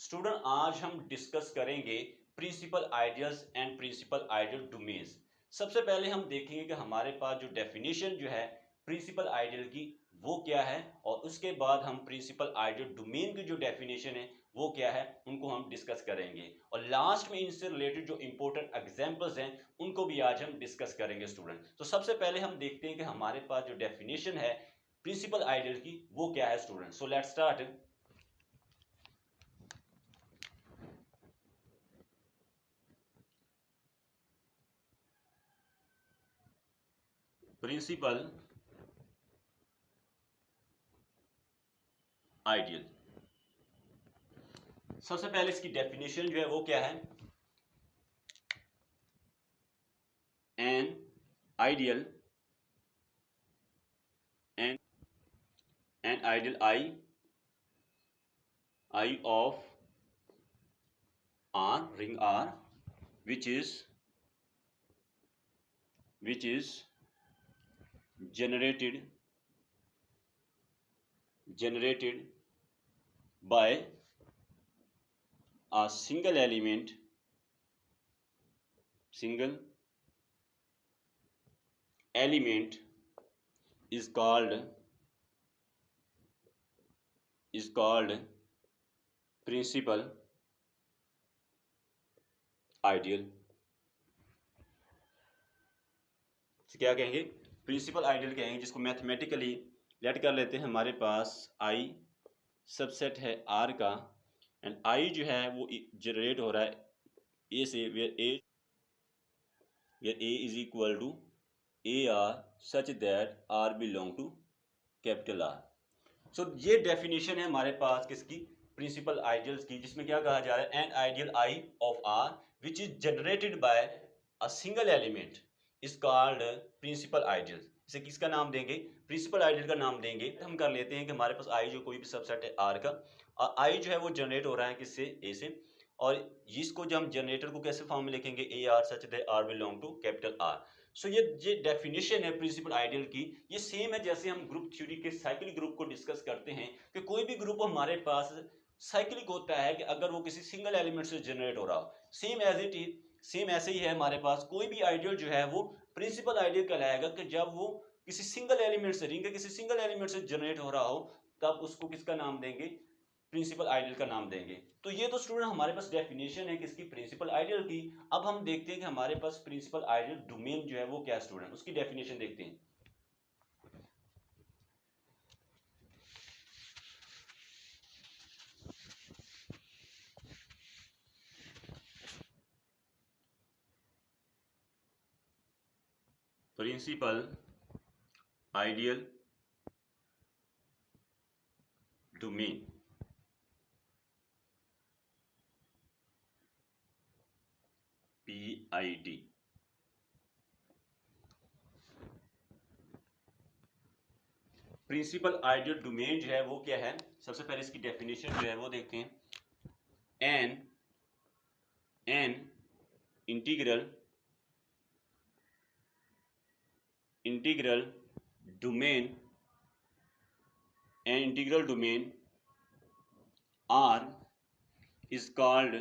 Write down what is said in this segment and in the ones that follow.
Student आज हम discuss करेंगे principal ideals and principal ideal domains. सबसे पहले हम देखेंगे कि हमारे पास जो डेफिनेशन जो है प्रिंसिपल आइडियल की वो क्या है, और उसके बाद हम प्रिंसिपल आइडियल डोमेन की जो डेफिनेशन है वो क्या है उनको हम डिस्कस करेंगे, और लास्ट में इनसे रिलेटेड जो इंपॉर्टेंट एग्जांपल्स हैं उनको भी आज हम डिस्कस करेंगे स्टूडेंट। तो सबसे पहले हम देखते हैं कि हमारे पास जो डेफिनेशन है प्रिंसिपल आइडियल की वो क्या है student. So let's start. Principal ideal, सबसे पहले इसकी डेफिनेशन जो है वो क्या है, an ideal an ideal I of R ring R which is generated by a single element is called principal ideal. क्या कहेंगे, प्रिंसिपल आइडियल कहेंगे, जिसको मैथमेटिकली लेट कर लेते हैं हमारे पास आई सबसेट है आर का, एंड आई जो है वो जनरेट हो रहा है ए से, where A is equal to A R such that R belong to capital R. So ये डेफिनेशन है हमारे पास किसकी, प्रिंसिपल आइडियल्स की, जिसमें क्या कहा जा रहा है, an ideal I of R which is generated by a single element is called principal ideal. इसे किसका नाम देंगे, प्रिंसिपल आइडियल का नाम देंगे। हम कर लेते हैं कि हमारे पास आई जो कोई भी सबसेट है आर का, और आई जो है वो जनरेट हो रहा है किससे, ए से, और इसको जो हम जनरेटर को कैसे फॉर्म में लिखेंगे, A R such that R belong to capital R. So ये डेफिनेशन है प्रिंसिपल आइडियल की, ये सेम है जैसे हम ग्रुप थ्योरी के साइक्लिक ग्रुप को डिस्कस करते हैं कि कोई भी ग्रुप हमारे पास साइक्लिक होता है कि अगर वो किसी सिंगल एलिमेंट से जनरेट हो रहा हो, सेम ऐसे ही है हमारे पास कोई भी आइडियल जो है वो प्रिंसिपल आइडियल कहलाएगा कि जब वो किसी सिंगल एलिमेंट से, रिंग के किसी सिंगल एलिमेंट से जनरेट हो रहा हो, तब उसको किसका नाम देंगे, प्रिंसिपल आइडियल का नाम देंगे। तो ये तो स्टूडेंट हमारे पास डेफिनेशन है किसकी, प्रिंसिपल आइडियल की। अब हम देखते हैं कि हमारे पास प्रिंसिपल आइडियल डोमेन जो है वो क्या स्टूडेंट, उसकी डेफिनेशन देखते हैं। Principal ideal domain PID, principal ideal domain जो है वो क्या है, सबसे पहले इसकी डेफिनेशन जो है वो देखते हैं। An integral domain an integral domain R is called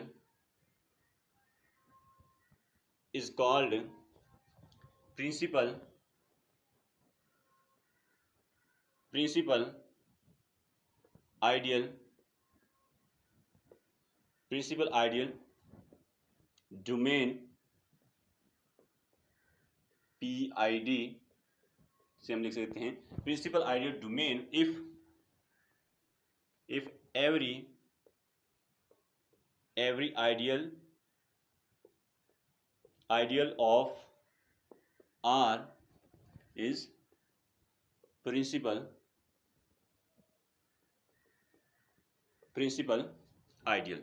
principal ideal domain PID से हम लिख सकते हैं principal ideal domain if every ideal of R is principal principal ideal.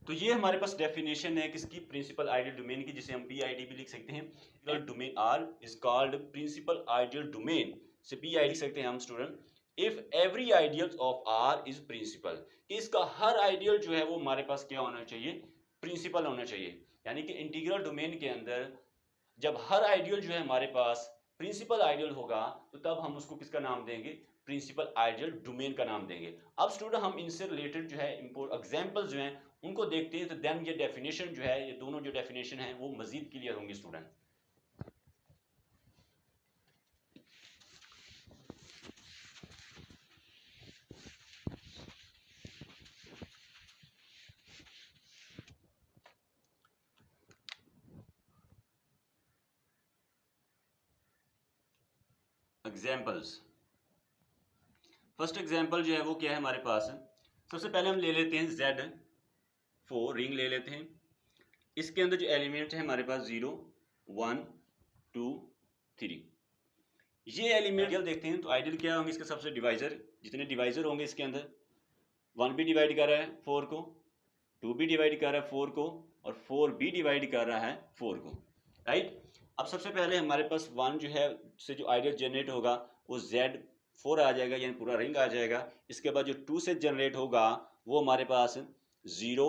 तो ये हमारे पास डेफिनेशन है किसकी, प्रिंसिपल आइडियल डोमेन की, जिसे हम पीआईडी भी लिख सकते हैं। Domain R is called principal ideal domain, से पीआईडी लिख सकते हैं हम student, if every ideal of R is principal, कि इसका हर आइडियल जो है वो हमारे पास क्या होना चाहिए, प्रिंसिपल होना चाहिए। यानी कि इंटीग्रल डोमेन के अंदर जब हर आइडियल जो है हमारे पास प्रिंसिपल आइडियल होगा, तो तब हम उसको किसका नाम देंगे, प्रिंसिपल आइडियल डोमेन का नाम देंगे। अब स्टूडेंट हम इनसे रिलेटेड जो है एग्जांपल्स जो हैं उनको देखते हैं, तो देन ये डेफिनेशन जो है, ये दोनों जो डेफिनेशन है वो मजीद क्लियर होंगे स्टूडेंट। एग्जाम्पल्स, फर्स्ट एग्जाम्पल जो है वो क्या है हमारे पास, सबसे पहले हम ले लेते हैं Z4 रिंग ले लेते हैं। इसके अंदर जो एलिमेंट है हमारे पास 0 1 2 3, ये एलिमेंट देखते हैं तो आइडियल क्या होंगे, इसके सबसे डिवाइजर, जितने डिवाइजर होंगे इसके अंदर 1 भी डिवाइड कर रहा है 4 को, 2 भी डिवाइड कर रहा है 4 को, और 4 भी डिवाइड कर रहा है 4 को, राइट। अब सबसे पहले हमारे पास 1 जो है से जो आइडियल जनरेट होगा वो Z4 आ जाएगा, यानी पूरा रिंग आ जाएगा। इसके बाद जो 2 से जनरेट होगा वो हमारे पास 0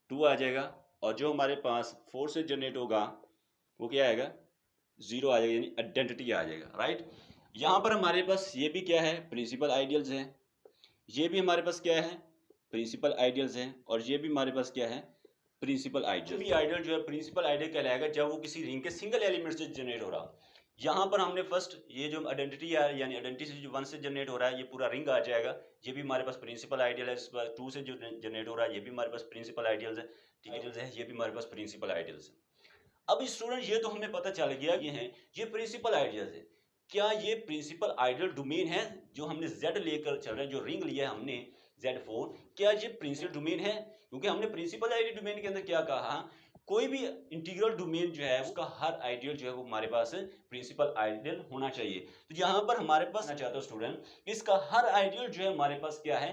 2 आ जाएगा, और जो हमारे पास 4 से जनरेट होगा वो क्या आएगा, 0 आ जाएगा, यानी आइडेंटिटी आ जाएगा, राइट। यहाँ पर हमारे पास ये भी क्या है, प्रिंसिपल आइडियल्स हैं, ये भी हमारे पास क्या है, प्रिंसिपल आइडियल्स हैं, और ये भी हमारे पास क्या है, प्रिंसिपल आइडियल। भी आइडियल जो है प्रिंसिपल आइडियल कहलाएगा जब वो किसी रिंग के सिंगल एलिमेंट से जनरेट हो रहा। यहाँ पर हमने फर्स्ट ये जो आइडेंटिटी है, यानी आइडेंटिटी से जो 1 से जनरेट हो रहा है ये पूरा रिंग आ जाएगा, ये भी हमारे पास प्रिंसिपल आइडियल है। 2 से जो जनरेट हो रहा है ये भी हमारे पास प्रिंसिपल आइडियल्स है, आइडियल्स है, ये भी हमारे पास प्रिंसिपल आइडियल्स है। अब स्टूडेंट ये तो हमें पता चल गया ये है, ये प्रिंसिपल आइडियल्स है। क्या ये प्रिंसिपल आइडियल डोमेन है जो हमने Z लेकर चल रहे हैं, जो रिंग लिया है हमने Z4, क्या ये प्रिंसिपल डोमेन है? क्योंकि हमने प्रिंसिपल आइडियल डोमेन के अंदर क्या कहा, कोई भी इंटीग्रल डोमेन जो है उसका हर आइडियल जो है वो हमारे पास प्रिंसिपल आइडियल होना चाहिए। तो यहाँ पर हमारे पास चाहता हूँ स्टूडेंट, इसका हर आइडियल जो है हमारे पास क्या है,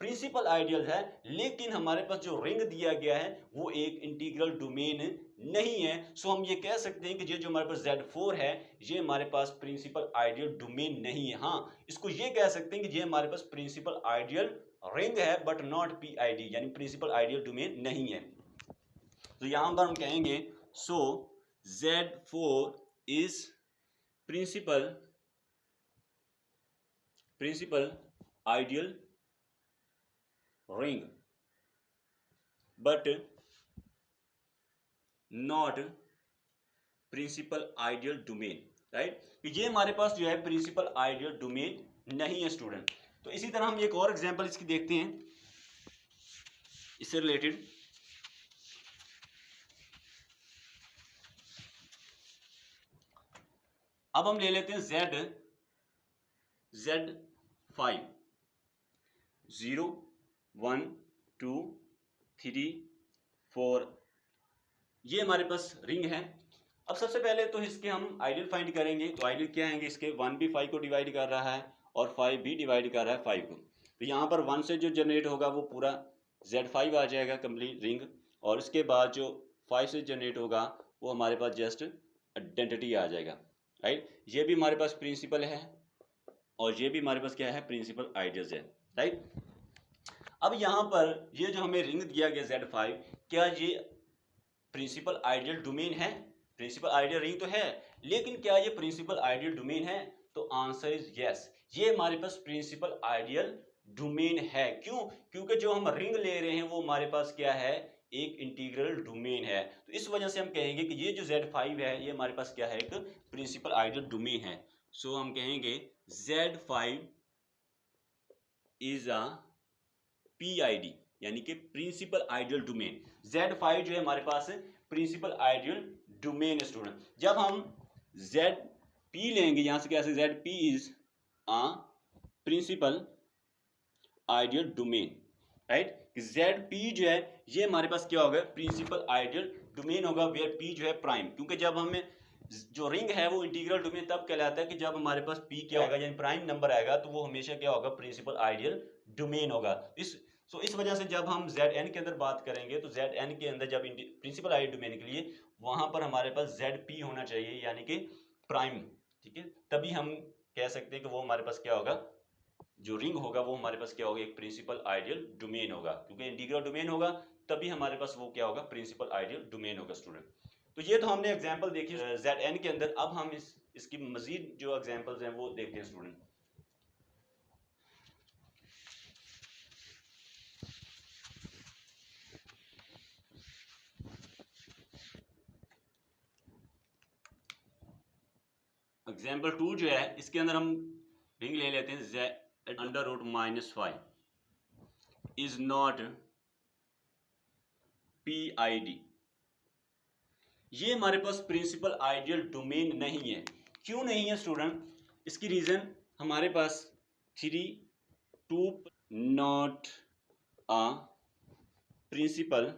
प्रिंसिपल आइडियल है, लेकिन हमारे पास जो रिंग दिया गया है वो एक इंटीग्रल डोमेन नहीं है। सो हम ये कह सकते हैं कि ये जो हमारे पास Z4 है ये हमारे पास प्रिंसिपल आइडियल डोमेन नहीं है। हाँ, इसको ये कह सकते हैं कि ये हमारे पास प्रिंसिपल आइडियल रिंग है बट नॉट पीआईडी, यानी प्रिंसिपल आइडियल डोमेन नहीं है। तो यहां पर हम कहेंगे so Z4 is principal ideal ring but not principal ideal domain, right. ये हमारे पास जो है प्रिंसिपल आइडियल डोमेन नहीं है स्टूडेंट। तो इसी तरह हम एक और एग्जांपल इसकी देखते हैं इससे रिलेटेड। अब हम ले लेते हैं Z5 0 1 2 3 4, ये हमारे पास रिंग है। अब सबसे पहले तो इसके हम आइडियल फाइंड करेंगे। तो आइडियल क्या आएंगे इसके, 1 भी 5 को डिवाइड कर रहा है और 5 भी डिवाइड कर रहा है 5 को। तो यहाँ पर 1 से जो जनरेट होगा वो पूरा Z5 आ जाएगा कंप्लीट रिंग, और इसके बाद जो 5 से जनरेट होगा वो हमारे पास जस्ट आइडेंटिटी आ जाएगा, राइट। ये भी हमारे पास प्रिंसिपल है और ये भी हमारे पास क्या है, प्रिंसिपल आइडियल्स है, राइट। अब यहाँ पर ये जो हमें रिंग दिया गया Z5, क्या ये प्रिंसिपल आइडियल डोमेन है? प्रिंसिपल आइडियल रिंग तो है, लेकिन क्या ये प्रिंसिपल आइडियल डोमेन है? तो आंसर इज यस, ये हमारे पास प्रिंसिपल आइडियल डोमेन है। क्यों? क्योंकि जो हम रिंग ले रहे हैं वो हमारे पास क्या है, एक इंटीग्रल डोमेन है। तो इस वजह से हम कहेंगे कि ये जो Z5 है ये हमारे पास क्या है, एक प्रिंसिपल आइडियल डोमेन है। सो हम कहेंगे Z5 इज अ PID, यानी कि प्रिंसिपल आइडियल डोमेन। Z5 जो है हमारे पास प्रिंसिपल आइडियल डोमेन स्टूडेंट। जब हम ZP लेंगे यहां से कैसे, ZP is a principal ideal domain, right. ZP जो है ये हमारे पास क्या होगा, प्रिंसिपल आइडियल डोमेन होगा, वेयर P जो है प्राइम। क्योंकि जब हमें जो रिंग है वो इंटीग्रल डोमेन तब कहलाता है कि जब हमारे पास पी क्या होगा यानी प्राइम नंबर आएगा तो वो हमेशा क्या होगा, प्रिंसिपल आइडियल डोमेन होगा। इस वजह से जब हम Zn के अंदर बात करेंगे तो Zn के अंदर जब प्रिंसिपल आइडियल डोमेन के लिए वहां पर हमारे पास Zp होना चाहिए यानी कि प्राइम, ठीक है, तभी हम कह सकते हैं कि वो हमारे पास क्या होगा, जो रिंग होगा वो हमारे पास क्या होगा, एक प्रिंसिपल आइडियल डोमेन होगा, क्योंकि इंटीग्रल डोमेन होगा तभी हमारे पास वो क्या होगा, प्रिंसिपल आइडियल डोमेन होगा स्टूडेंट। तो ये तो हमने एग्जांपल देखी Zn के अंदर। अब हम इसकी मजीद जो एग्जांपल्स हैं वो देखते हैं स्टूडेंट। एग्जांपल 2 जो है इसके अंदर हम रिंग ले लेते हैं z under root minus 5 is not PID। ये हमारे पास प्रिंसिपल आइडियल डोमेन नहीं है। क्यों नहीं है स्टूडेंट? इसकी रीजन हमारे पास 3 2 not a principal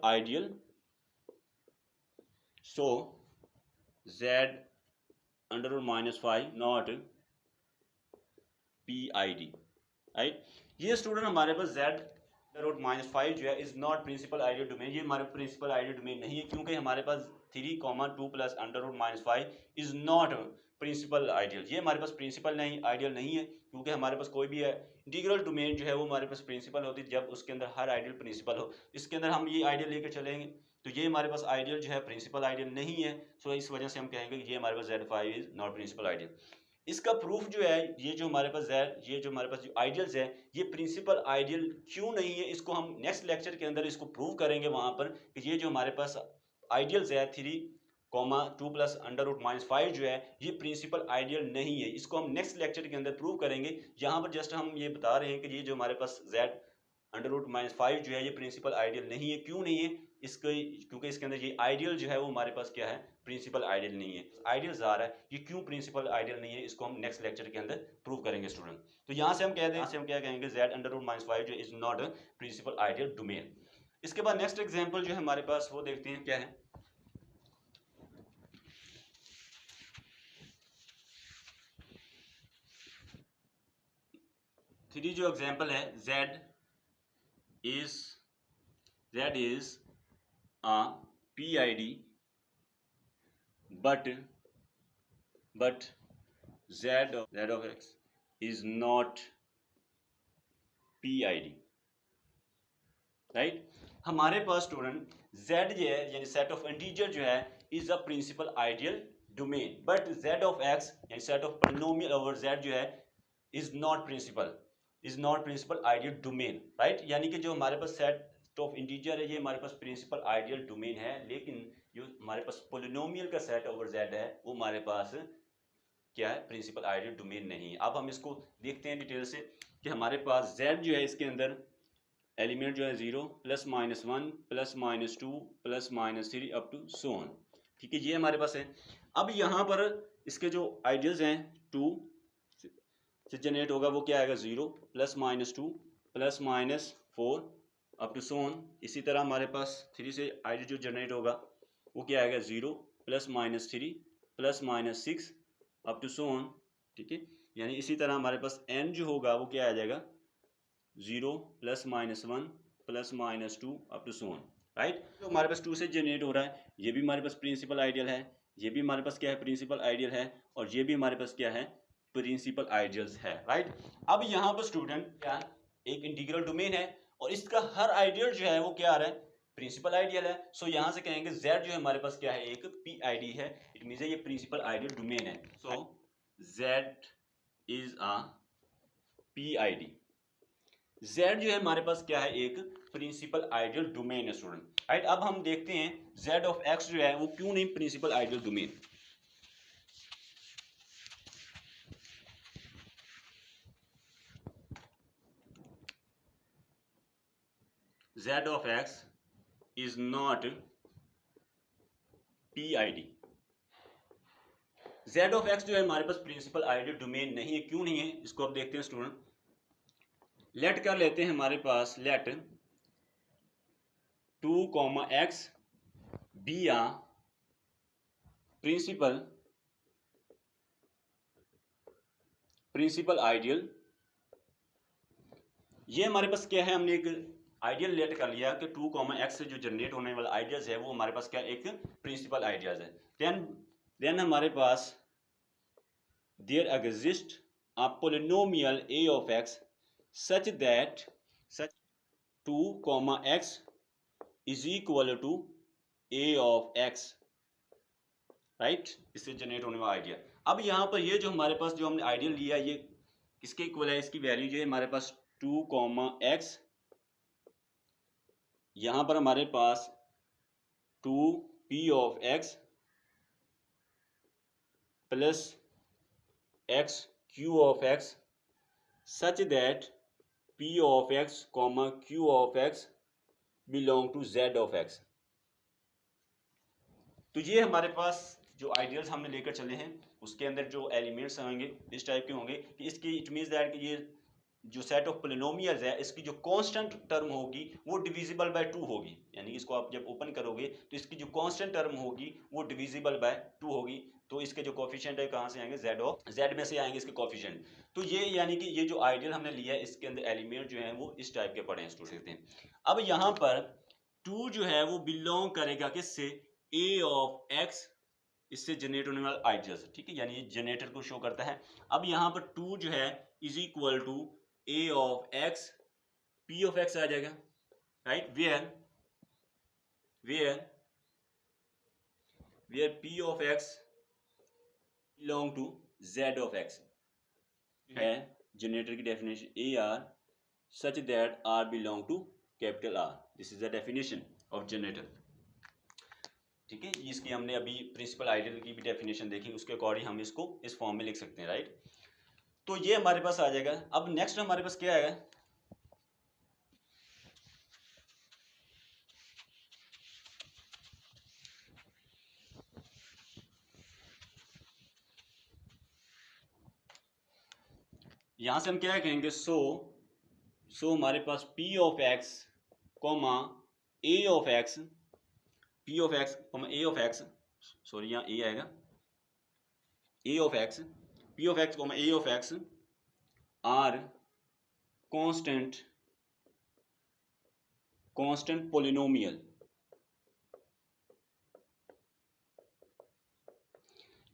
ideal, so z under root minus 5 not PID, right. ये स्टूडेंट हमारे पास z अंडर रूट माइनस 5 जो है is not principal ideal domain, ये हमारे प्रिंसिपल आइडियल डोमेन नहीं है, क्योंकि हमारे पास 3, 2 plus under root minus 5 is not principal ideal. ये हमारे पास प्रिंसिपल नहीं आइडियल नहीं है, क्योंकि हमारे पास कोई भी है इंटीग्रल डोमेन जो है वो हमारे पास प्रिंसिपल होती है जब उसके अंदर हर आइडियल प्रिंसिपल हो। इसके अंदर हम ये आइडियल लेकर चलेंगे तो ये हमारे पास आइडियल जो है प्रिंसिपल आइडियल नहीं है। सो इस वजह से हम कहेंगे कि ये हमारे पास Z5 is not principal ideal. इसका प्रूफ जो है ये जो हमारे पास है, ये जो हमारे पास जो आइडियल्स है ये प्रिंसिपल आइडियल क्यों नहीं है, इसको हम नेक्स्ट लेक्चर के अंदर इसको प्रूव करेंगे वहां पर कि ये जो हमारे पास आइडियल्स है 3, 2 प्लस अंडर रूट माइनस 5 जो है ये प्रिंसिपल आइडियल नहीं है। इसको हम नेक्स्ट लेक्चर के अंदर प्रूव करेंगे। यहाँ पर जस्ट हम ये बता रहे हैं कि ये जो हमारे पास z अंडर रूट माइनस 5 जो है ये प्रिंसिपल आइडियल नहीं है। क्यों नहीं है? इसके क्योंकि इसके अंदर ये आइडियल जो है वो हमारे पास क्या है, प्रिंसिपल आइडियल नहीं है। आइडियल आ रहा है, ये क्यों प्रिंसिपल आइडियल नहीं है इसको हम नेक्स्ट लेक्चर के अंदर प्रूव करेंगे स्टूडेंट। तो यहाँ से हम कह दें, यहाँ से हम क्या कहेंगे, z अंडर रूट माइनस 5 जो is not a principal ideal domain. इसके बाद नेक्स्ट एग्जांपल जो है हमारे पास वो देखते हैं क्या है। थ्री जो एग्जांपल है z is a PID but z of x is not PID, right. हमारे पास स्टूडेंट z जो है यानी सेट ऑफ इंटीजर जो है is a principal ideal domain, but z of x यानी set of polynomial over z जो है is not principal ideal domain, right. यानी कि जो हमारे पास सेट ऑफ इंटीजर है ये हमारे पास प्रिंसिपल आइडियल डोमेन है, लेकिन जो हमारे पास पॉलिनोमियल का सेट ओवर z है वो हमारे पास क्या है, प्रिंसिपल आइडियल डोमेन नहीं है। अब हम इसको देखते हैं डिटेल से कि हमारे पास z जो है इसके अंदर एलिमेंट जो है 0 plus minus 1 plus minus 2 plus minus 3 up to so on, ठीक है, ये हमारे पास है। अब यहाँ पर इसके जो आइडियल्स हैं 2 से जनरेट होगा वो क्या आएगा, 0 plus minus 2 plus minus 4 up to so on. इसी तरह हमारे पास 3 से आइडियल जो जनरेट होगा वो क्या आएगा, 0 plus minus 3 plus minus 6 up to so on, ठीक है। यानी इसी तरह हमारे पास n जो होगा वो क्या आ जाएगा, 0 plus minus 1 plus minus 2 up to so on, right. तो हमारे पास 2 से जनरेट हो रहा है, ये भी हमारे पास प्रिंसिपल आइडियल है, ये भी हमारे पास क्या है, प्रिंसिपल आइडियल है, और ये भी हमारे पास क्या है, प्रिंसिपल आइडियल्स है, राइट। अब यहाँ पर स्टूडेंट क्या एक इंटीग्रल डोमेन है और इसका हर आइडियल जो है वो क्या आ रहा है, प्रिंसिपल आइडियल है। सो यहाँ से कहेंगे z जो है हमारे पास क्या है, एक PID है, इट मींस ये प्रिंसिपल आइडियल डोमेन है। So z is a PID, z जो है हमारे पास क्या है, एक प्रिंसिपल आइडियल डोमेन है स्टूडेंट, राइट। अब हम देखते हैं z ऑफ x जो है वो क्यों नहीं principal ideal domain. z of x is not PID। z of x जो है हमारे पास प्रिंसिपल आइडियल डोमेन नहीं है। क्यों नहीं है इसको अब देखते हैं स्टूडेंट। लेट कर लेते हैं हमारे पास लेट 2, x बी आ प्रिंसिपल आइडियल। ये हमारे पास क्या है, हमने एक आइडियल लेट कर लिया कि 2, x से जो जनरेट होने वाला आइडियाज है वो हमारे पास क्या एक प्रिंसिपल आइडियाज है। देन हमारे पास there exist a polynomial a of x such that 2, x is equal to a of x, right, इससे जनरेट होने वाला आइडिया। अब यहाँ पर ये जो हमारे पास जो हमने आइडियल लिया ये किसके इक्वल है, इसकी वैल्यू जो है हमारे पास 2, यहाँ पर हमारे पास 2p of x plus x q of x such that p of x, q of x belong to z of x। तो ये हमारे पास जो आइडियल्स हमने लेकर चले हैं उसके अंदर जो एलिमेंट्स होंगे इस टाइप के होंगे कि इसकी इट मीन्स दैट कि ये जो सेट ऑफ पोलिनोमियल्स है इसकी जो कांस्टेंट टर्म होगी वो डिविजिबल बाय 2 होगी, यानी इसको आप जब ओपन करोगे तो इसकी जो कांस्टेंट टर्म होगी वो डिविजिबल बाय 2 होगी। तो इसके जो कोफिशिएंट है कहाँ से आएंगे, z में से आएंगे इसके कोफिशिएंट। तो ये यानी कि ये जो आइडियल हमने लिया है इसके अंदर एलिमेंट जो है वो इस टाइप के पड़े हैं स्टूडेंट। अब यहाँ पर 2 जो है वो बिलोंग करेगा किससे, a ऑफ x, इससे जनरेट होने वाला आइडियल्स, ठीक है, यानी ये जनरेटर को शो करता है। अब यहाँ पर 2 जो है is equal to a of x, p of x आ जाएगा, right, where p of x belong to z of x है जनरेटर की definition a r such that r belong to capital R। This is the definition of generator, ठीक है। इसकी हमने अभी principal ideal की भी डेफिनेशन देखी, उसके अकॉर्डिंग हम इसको इस फॉर्म में लिख सकते हैं, राइट। तो ये हमारे पास आ जाएगा। अब नेक्स्ट हमारे पास क्या आएगा, यहां से हम क्या कहेंगे, सो हमारे पास p of x comma a of x, p of x comma a of x, sorry यहाँ a आएगा, a of x, p of x comma a of x are constant polynomial.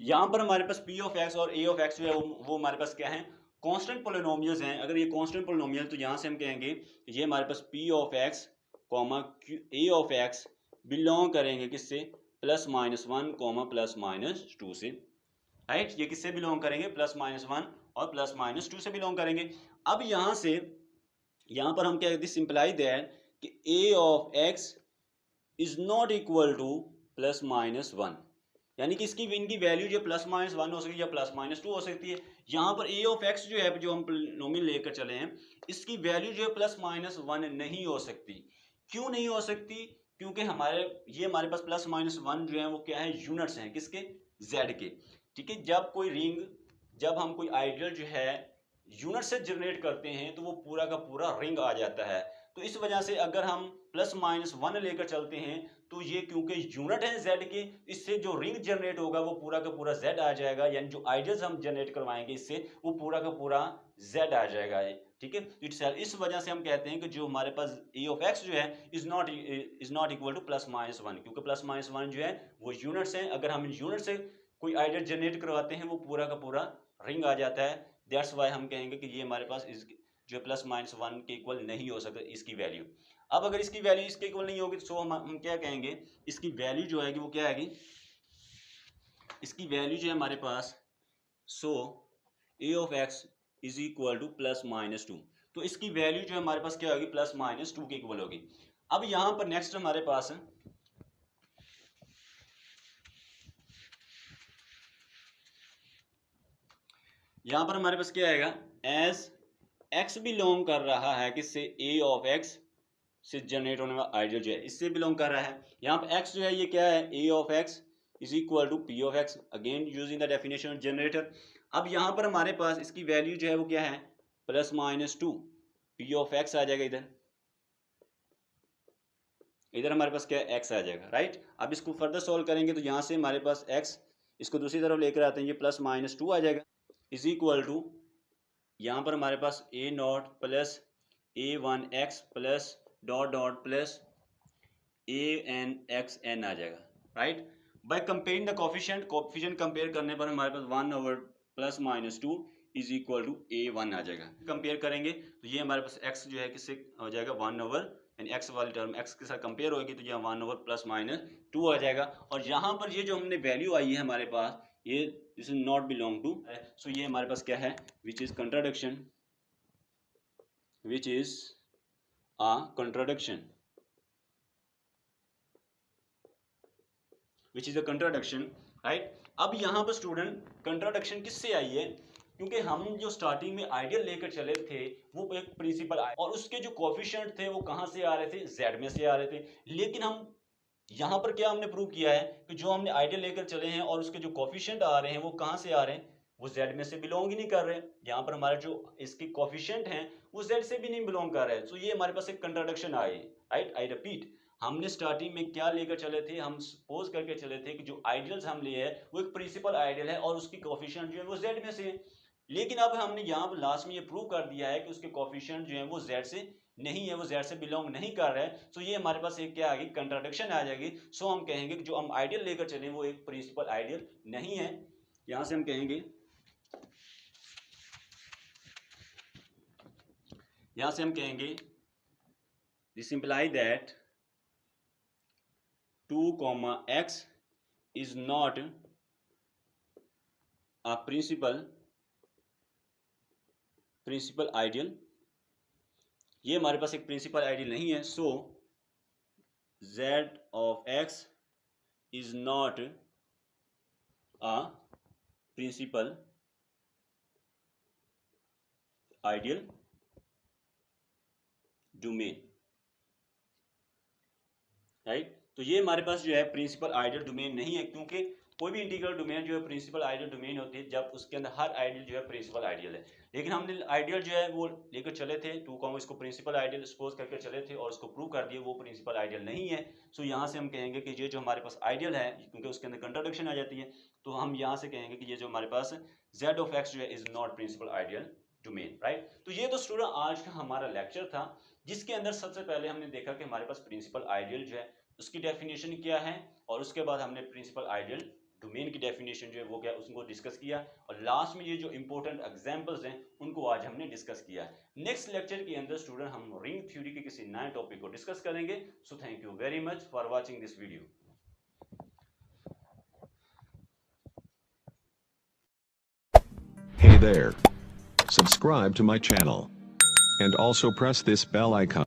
यहां पर हमारे पास p ऑफ x और a of x जो है वो हमारे पास क्या है, कांस्टेंट पोलिनोमियल्स हैं। अगर ये कांस्टेंट पोलिनोमियल तो यहां से हम कहेंगे ये हमारे पास p of x comma a of x belong करेंगे किससे, +-1 कॉमा +-2 से, राइट। ये किससे बिलोंग करेंगे, +-1 और +-2 से बिलोंग करेंगे। अब यहां से यहां पर हम क्या कहते हैं, सिंप्लाई दैट कि a of x is not equal to +-1, यानी कि इसकी इनकी वैल्यू जो +-1 हो सकती है या +-2 हो सकती है। यहाँ पर a ऑफ x जो है जो हम पोलिनोमियल लेकर चले हैं इसकी वैल्यू जो है +-1 नहीं हो सकती। क्यों नहीं हो सकती, क्योंकि हमारे पास +-1 जो है वो क्या है, यूनिट्स हैं किसके, z के, ठीक है। जब हम कोई आइडियल जो है यूनिट से जनरेट करते हैं तो वो पूरा का पूरा रिंग आ जाता है। तो इस वजह से अगर हम +-1 लेकर चलते हैं तो ये क्योंकि यूनिट है z के, इससे जो रिंग जनरेट होगा वो पूरा का पूरा z आ जाएगा, यानी जो आइडियल्स हम जनरेट करवाएंगे इससे वो पूरा का पूरा z आ जाएगा, ठीक है। इस वजह से हम कहते हैं कि जो हमारे पास a ऑफ x जो है इज नॉट इक्वल टू +-1, क्योंकि +-1 जो है वो यूनिट्स हैं। अगर हम यूनिट से कोई आइडियल जनरेट करवाते हैं वो पूरा का पूरा रिंग आ जाता है। दैट्स वाई हम कहेंगे कि ये हमारे पास जो +-1 के इक्वल नहीं हो सकता इसकी वैल्यू। अब अगर इसकी वैल्यू इसके इक्वल नहीं होगी तो हम क्या कहेंगे, इसकी वैल्यू जो आएगी वो क्या आएगी, इसकी वैल्यू जो है हमारे पास a of x is equal to +-2, तो इसकी वैल्यू जो है हमारे पास क्या होगी, +-2 के इक्वल होगी। अब यहां पर नेक्स्ट हमारे पास है यहां पर हमारे पास क्या आएगा, एज x बिलोंग कर रहा है किससे, a ऑफ x से जनरेट होने वाला आइडियल जो है इससे बिलोंग कर रहा है। यहाँ पर x जो है ये क्या है, a of x is equal to p of x, again using the definition of generator. अब यहाँ पर हमारे पास इसकी वैल्यू जो है वो क्या है, +-2 p ऑफ x आ जाएगा इधर, इधर हमारे पास क्या है, एक्स आ जाएगा, राइट। अब इसको फर्दर सॉल्व करेंगे तो यहाँ से हमारे पास एक्स, इसको दूसरी तरफ लेकर आते हैं, ये प्लस माइनस 2 आ जाएगा, इज इक्वल टू यहाँ पर हमारे पास A not plus a1x plus dot dot plus an(x(n) आ जाएगा, right. By comparing the coefficient compare करने पर हमारे पास 1 over plus minus 2 is equal to a1 आ जाएगा। कंपेयर करेंगे तो ये हमारे पास x जो है किससे हो जाएगा, 1 ओवर, यानी x वाली टर्म x के साथ कंपेयर होगी तो यहाँ 1 ओवर प्लस माइनस 2 आ जाएगा। और यहाँ पर ये जो हमने वैल्यू आई है हमारे पास, ये this is not belong to, so ये हमारे पास क्या है, which is contradiction, which is a contradiction, which is a contradiction, right. अब यहाँ पर स्टूडेंट कंट्राडिक्शन किससे आई है, क्योंकि हम जो स्टार्टिंग में आइडियल लेकर चले थे वो एक प्रिंसिपल और उसके जो कोफिशिएंट थे वो कहाँ से आ रहे थे, जेड में से आ रहे थे। लेकिन हम यहाँ पर क्या हमने प्रूव किया है कि जो हमने आइडियल लेकर चले हैं और उसके जो कोफिशिएंट आ रहे हैं वो कहाँ से आ रहे हैं, वो जेड में से बिलोंग ही नहीं कर रहे। यहाँ पर हमारा जो इसके कोफिशिएंट हैं वो जेड से भी नहीं बिलोंग कर रहे हैं। तो ये हमारे पास एक contradiction I, right. I repeat, हमने स्टार्टिंग में क्या लेकर चले थे, हम सपोज करके चले थे कि जो आइडियल्स हम लिए हैं वो एक प्रिंसिपल आइडियल है और उसकी कोफिशिएंट जो है वो जेड में से है। लेकिन अब हमने यहाँ पर लास्ट में ये प्रूव कर दिया है कि उसके कोफिशिएंट जो है वो जेड से नहीं है, वो जेड से बिलोंग नहीं कर रहा है। सो ये हमारे पास एक क्या आ गई, कंट्राडिक्शन आ जाएगी। सो हम कहेंगे कि जो हम आइडियल लेकर चले वो एक प्रिंसिपल आइडियल नहीं है। यहां से हम कहेंगे, यहां से हम कहेंगे this imply that 2, x is not a principal ideal, ये हमारे पास एक प्रिंसिपल आइडियल नहीं है। So z of x is not a principal ideal domain, right. तो ये हमारे पास जो है प्रिंसिपल आइडियल डोमेन नहीं है, क्योंकि कोई भी इंटीग्रल डोमेन जो है प्रिंसिपल आइडियल डोमेन होती है जब उसके अंदर हर आइडियल जो है प्रिंसिपल आइडियल है। लेकिन हमने आइडियल जो है वो लेकर चले थे 2, इसको प्रिंसिपल आइडियल सपोज करके चले थे और उसको प्रूव कर दिए वो प्रिंसिपल आइडियल नहीं है। सो यहाँ से हम कहेंगे कि ये जो हमारे पास आइडियल है, क्योंकि उसके अंदर कंट्राडिक्शन आ जाती है, तो हम यहाँ से कहेंगे कि ये जो हमारे पास z of x जो है is not principal ideal domain, right. तो ये तो स्टूडेंट आज का हमारा लेक्चर था, जिसके अंदर सबसे पहले हमने देखा कि हमारे पास प्रिंसिपल आइडियल जो है उसकी डेफिनेशन क्या है, और उसके बाद हमने प्रिंसिपल आइडियल डोमेन की डेफिनेशन जो है वो क्या उसको डिस्कस किया, और लास्ट में ये जो इंपॉर्टेंट एग्जांपल्स हैं उनको आज हमने डिस्कस किया है। नेक्स्ट लेक्चर के अंदर स्टूडेंट हम रिंग थ्योरी के किसी नए टॉपिक को डिस्कस करेंगे। So thank you very much for watching this video. Hey there. Subscribe to my channel. And also press this bell icon.